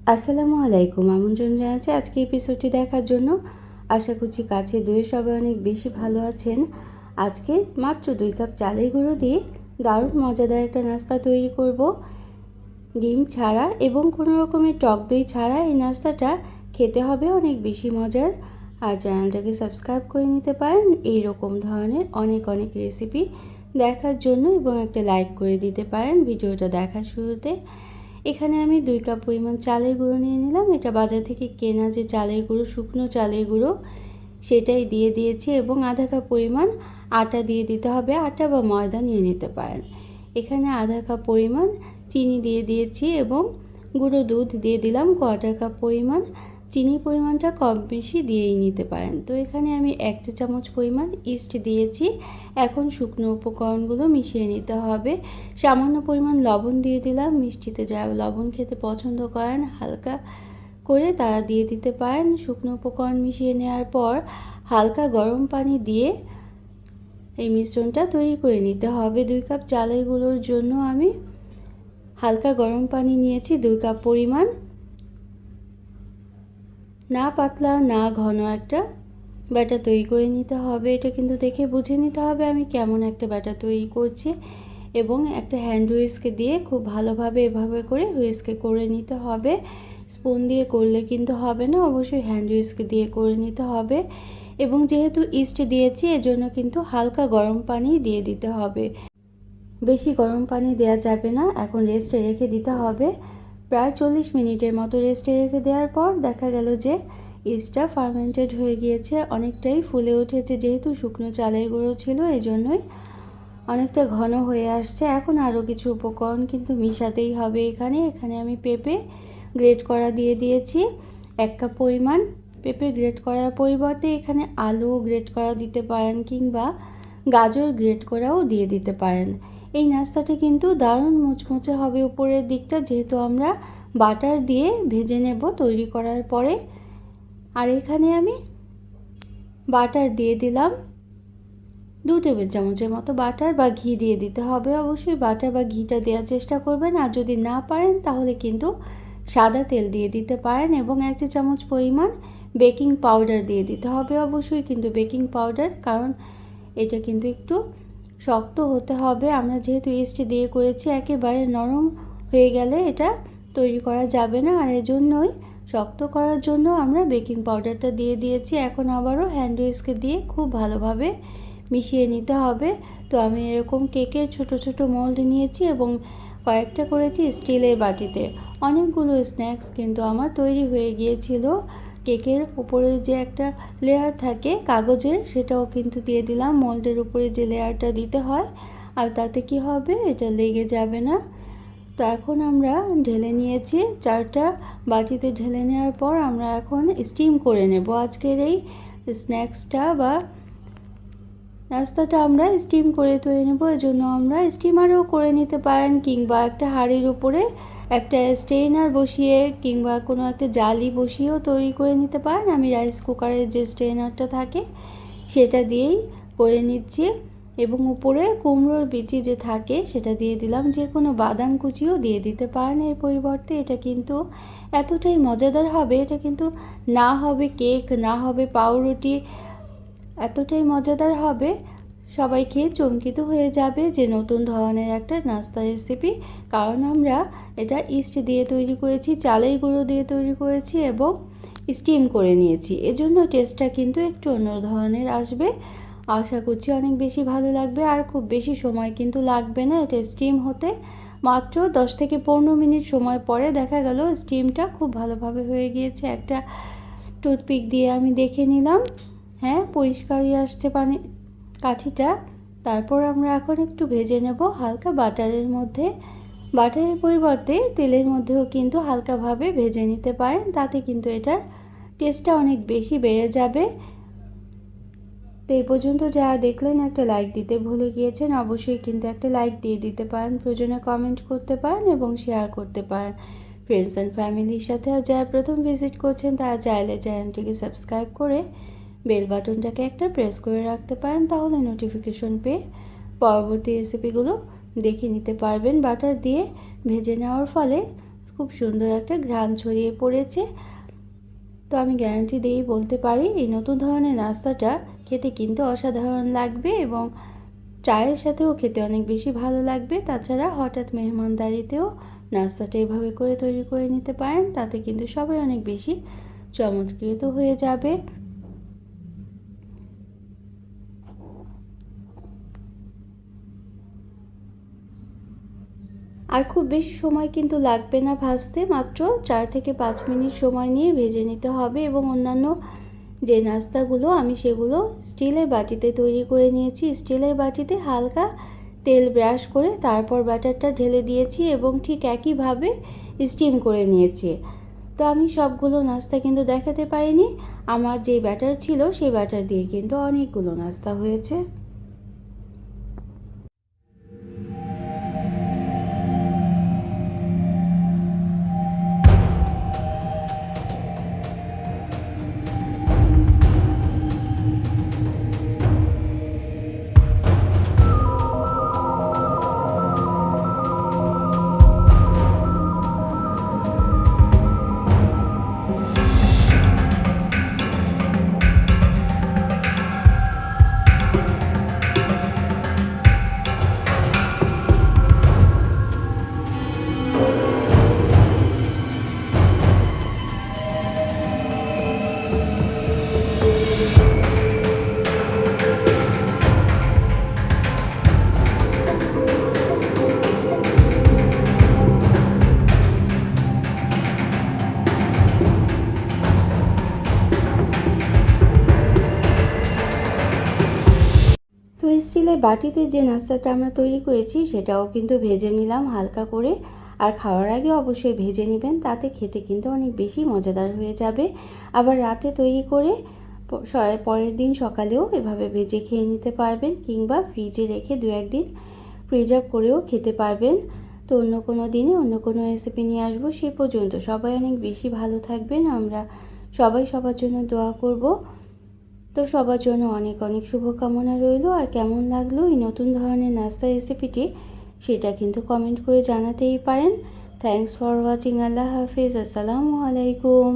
আসসালামু আলাইকুম, আমন্ত্রণ জানাচ্ছি আজকে এপিসোডটি দেখার জন্য। আশা করছি কাছে দূরে সবাই অনেক বেশি ভালো আছেন। আজকে মাত্র 2 কাপ চালের গুঁড়ো দিয়ে দারুণ মজাদার একটা নাস্তা তৈরি করব, ডিম ছাড়া এবং কোনো রকমের টক দই ছাড়া। এই নাস্তাটা খেতে হবে অনেক বেশি মজার। আর চ্যানেলটাকে সাবস্ক্রাইব করে নিতে পারেন এই রকম ধরনের অনেক অনেক রেসিপি দেখার জন্য, এবং একটা লাইক করে দিতে পারেন ভিডিওটা দেখার শুরুতে। এখানে আমি 2 কাপ পরিমাণ চালের গুঁড়ো নিয়ে নিলাম। এটা বাজার থেকে কেনা যে চালের গুঁড়ো, শুকনো চালের গুঁড়ো, সেটাই দিয়ে দিয়েছি। এবং আধা কাপ পরিমাণ আটা দিয়ে দিতে হবে, আটা বা ময়দা নিয়ে নিতে পারেন। এখানে আধা কাপ পরিমাণ চিনি দিয়ে দিয়েছি এবং গুঁড়ো দুধ দিয়ে দিলাম 1/4 কাপ পরিমাণ। চিনির পরিমাণটা কম বেশি দিয়েই নিতে পারেন। তো এখানে আমি 1 চা চামচ পরিমাণ ইস্ট দিয়েছি। এখন শুকনো উপকরণগুলো মিশিয়ে নিতে হবে। সামান্য পরিমাণ লবণ দিয়ে দিলাম। মিষ্টিতে যারা লবণ খেতে পছন্দ করেন হালকা করে তারা দিয়ে দিতে পারেন। শুকনো উপকরণ মিশিয়ে নেওয়ার পর হালকা গরম পানি দিয়ে এই মিশ্রণটা তৈরি করে নিতে হবে। 2 কাপ চালের গুঁড়োর জন্য আমি হালকা গরম পানি নিয়েছি 2 কাপ পরিমাণ। না পাতলা না ঘন একটা ব্যাটার তৈরি করে নিতে হবে। এটা কিন্তু দেখে বুঝে নিতে হবে আমি কেমন একটা ব্যাটার তৈরি করছি। এবং একটা হ্যান্ড হুইস্ক দিয়ে খুব ভালোভাবে এভাবে করে হুইস্কে করে নিতে হবে। স্পুন দিয়ে করলে কিন্তু হবে না, অবশ্যই হ্যান্ড হুইস্ক দিয়ে করে নিতে হবে। এবং যেহেতু ইস্ট দিয়েছি এজন্য কিন্তু হালকা গরম পানি দিয়ে দিতে হবে, বেশি গরম পানি দেওয়া যাবে না। এখন রেস্টে রেখে দিতে হবে। প্রায় 40 মিনিটের মতো রেস্টে রেখে দেওয়ার পর দেখা গেল যে ইস্টটা ফার্মেন্টেড হয়ে গিয়েছে, অনেকটাই ফুলে উঠেছে। যেহেতু শুকনো চালের গুঁড়ো ছিল এজন্যই অনেকটা ঘন হয়ে আসছে। এখন আরও কিছু উপকরণ কিন্তু মিশাতেই হবে। এখানে আমি পেঁপে গ্রেট করা দিয়ে দিয়েছি 1 কাপ পরিমাণ। পেঁপে গ্রেট করার পরিবর্তে এখানে আলু গ্রেট করা দিতে পারেন কিংবা গাজর গ্রেট করাও দিয়ে দিতে পারেন। এই নাস্তাটা কিন্তু দারুণ মুচমুচে হবে উপরের দিকটা, যেহেতু আমরা বাটার দিয়ে ভেজে নেব তৈরি করার পরে। আর এখানে আমি বাটার দিয়ে দিলাম 2 টেবিল চামচের মতো বাটার বা ঘি দিয়ে দিতে হবে। অবশ্যই বাটার বা ঘিটা দেওয়ার চেষ্টা করবেন। আর যদি না পারেন তাহলে কিন্তু সাদা তেল দিয়ে দিতে পারেন। এবং 1 চা চামচ পরিমাণ বেকিং পাউডার দিয়ে দিতে হবে। অবশ্যই কিন্তু বেকিং পাউডার, কারণ এটা কিন্তু একটু শক্ত হতে হবে। আমরা যেহেতু ইস্ট দিয়ে করেছি, একেবারে নরম হয়ে গেলে এটা তৈরি করা যাবে না। আর এজন্যই শক্ত করার জন্য আমরা বেকিং পাউডারটা দিয়ে দিয়েছি। এখন আবারও হ্যান্ড হুইস্ক দিয়ে খুব ভালোভাবে মিশিয়ে নিতে হবে। তো আমি এরকম কেকের ছোট ছোট মোল্ড নিয়েছি এবং কয়েকটা করেছি স্টিলের বাটিতে। অনেকগুলো স্ন্যাক্স কিন্তু আমার তৈরি হয়ে গিয়েছিল। কেকের উপরে যে একটা লেয়ার থাকে কাগজের, সেটাও কিন্তু দিয়ে দিলাম। মোল্ডের উপরে যে লেয়ারটা দিতে হয়, আর তাতে কি হবে, এটা লেগে যাবে না। তো এখন আমরা ঢেলে নিয়েছি 4টা বাটিতে। ঢেলে নেওয়ার পর আমরা এখন স্টিম করে নেব। আজকের এই স্ন্যাক্সটা বা নাস্তাটা আমরা স্টিম করে তৈরি নেব। এজন্য আমরা স্টিমারও করে নিতে পারেন কিংবা একটা হাঁড়ির উপরে একটা স্ট্রেনার বসিয়ে কিংবা কোনো একটা জালি বসিয়েও তৈরি করে নিতে পারেন। আমি রাইস কুকারের যে স্ট্রেনারটা থাকে সেটা দিয়েই করে নিচ্ছি। এবং উপরে কুমড়োর বিচি যে থাকে সেটা দিয়ে দিলাম। যে কোনো বাদাম কুচিও দিয়ে দিতে পারেন এর পরিবর্তে। এটা কিন্তু এতটাই মজাদার হবে, এটা কিন্তু না হবে কেক না হবে পাউরুটি, এতটাই মজাদার হবে সবাই খেয়ে চমকিত হয়ে যাবে যে নতুন ধরনের একটা নাস্তা রেসিপি। কারণ আমরা এটা ইস্ট দিয়ে তৈরি করেছি, চালের গুঁড়ো দিয়ে তৈরি করেছি এবং স্টিম করে নিয়েছি। এজন্য টেস্টটা কিন্তু একটু অন্য ধরনের আসবে। আশা করছি অনেক বেশি ভালো লাগবে। আর খুব বেশি সময় কিন্তু লাগবে না এটা স্টিম হতে। মাত্র 10 থেকে 15 মিনিট সময় পরে দেখা গেল স্টিমটা খুব ভালোভাবে হয়ে গিয়েছে। একটা টুথপিক দিয়ে আমি দেখে নিলাম, হ্যাঁ পরিষ্কারই আসছে পানি কাঠিটা। তারপর আমরা এখন একটু ভেজে নেব হালকা বাটারের মধ্যে। বাটারের পরিবর্তে তেলের মধ্যেও কিন্তু হালকাভাবে ভেজে নিতে পারেন, তাতে কিন্তু এটার টেস্টটা অনেক বেশি বেড়ে যাবে। তো এই পর্যন্ত যারা দেখলেন একটা লাইক দিতে ভুলে গিয়েছেন, অবশ্যই কিন্তু একটা লাইক দিয়ে দিতে পারেন। প্রয়োজনে কমেন্ট করতে পারেন এবং শেয়ার করতে পারেন ফ্রেন্ডস অ্যান্ড ফ্যামিলির সাথে। আর যারা প্রথম ভিজিট করছেন তারা চাইলে চ্যানেলটিকে সাবস্ক্রাইব করে বেল বাটনটাকে একটা প্রেস করে রাখতে পারেন, তাহলে নোটিফিকেশন পেয়ে পরবর্তী রেসিপিগুলো দেখে নিতে পারবেন। বাটার দিয়ে ভেজে নেওয়ার ফলে খুব সুন্দর একটা ঘ্রাণ ছড়িয়ে পড়েছে। তো আমি গ্যারান্টি দিয়েই বলতে পারি এই নতুন ধরনের নাস্তাটা খেতে কিন্তু অসাধারণ লাগবে এবং চায়ের সাথেও খেতে অনেক বেশি ভালো লাগবে। তাছাড়া হঠাৎ মেহমানদারিতেও নাস্তাটা এভাবে করে তৈরি করে নিতে পারেন, তাতে কিন্তু সবাই অনেক বেশি চমৎকৃত হয়ে যাবে। আর খুব বেশি সময় কিন্তু লাগবে না ভাজতে, মাত্র 4 থেকে 5 মিনিট সময় নিয়ে ভেজে নিতে হবে। এবং অন্যান্য যে নাস্তাগুলো আমি সেগুলো স্টিলের বাটিতে তৈরি করে নিয়েছি। স্টিলের বাটিতে হালকা তেল ব্রাশ করে তারপর ব্যাটারটা ঢেলে দিয়েছি এবং ঠিক একইভাবে স্টিম করে নিয়েছি। তো আমি সবগুলো নাস্তা কিন্তু দেখাতে পারিনি, আমার যে ব্যাটার ছিল সেই ব্যাটার দিয়ে কিন্তু অনেকগুলো নাস্তা হয়েছে। তো স্টিলের বাটিতে যে নাস্তাটা আমরা তৈরি করেছি সেটাও কিন্তু ভেজে নিলাম হালকা করে। আর খাওয়ার আগে অবশ্যই ভেজে নেবেন, তাতে খেতে কিন্তু অনেক বেশি মজাদার হয়ে যাবে। আবার রাতে তৈরি করে পরের দিন সকালেও এভাবে ভেজে খেয়ে নিতে পারবেন, কিংবা ফ্রিজে রেখে 2-1 দিন প্রিজার্ভ করেও খেতে পারবেন। তো অন্য কোনো দিনে অন্য কোনো রেসিপি নিয়ে আসবো। সেই পর্যন্ত সবাই অনেক বেশি ভালো থাকবেন। আমরা সবাই সবার জন্য দোয়া করব। তো সবার জন্য অনেক অনেক শুভকামনা রইল। আর কেমন লাগলো এই নতুন ধরনের নাস্তা রেসিপিটি সেটা কিন্তু কমেন্ট করে জানাতেই পারেন। Thanks for watching. আল্লাহ হাফিজ। আসসালামু আলাইকুম।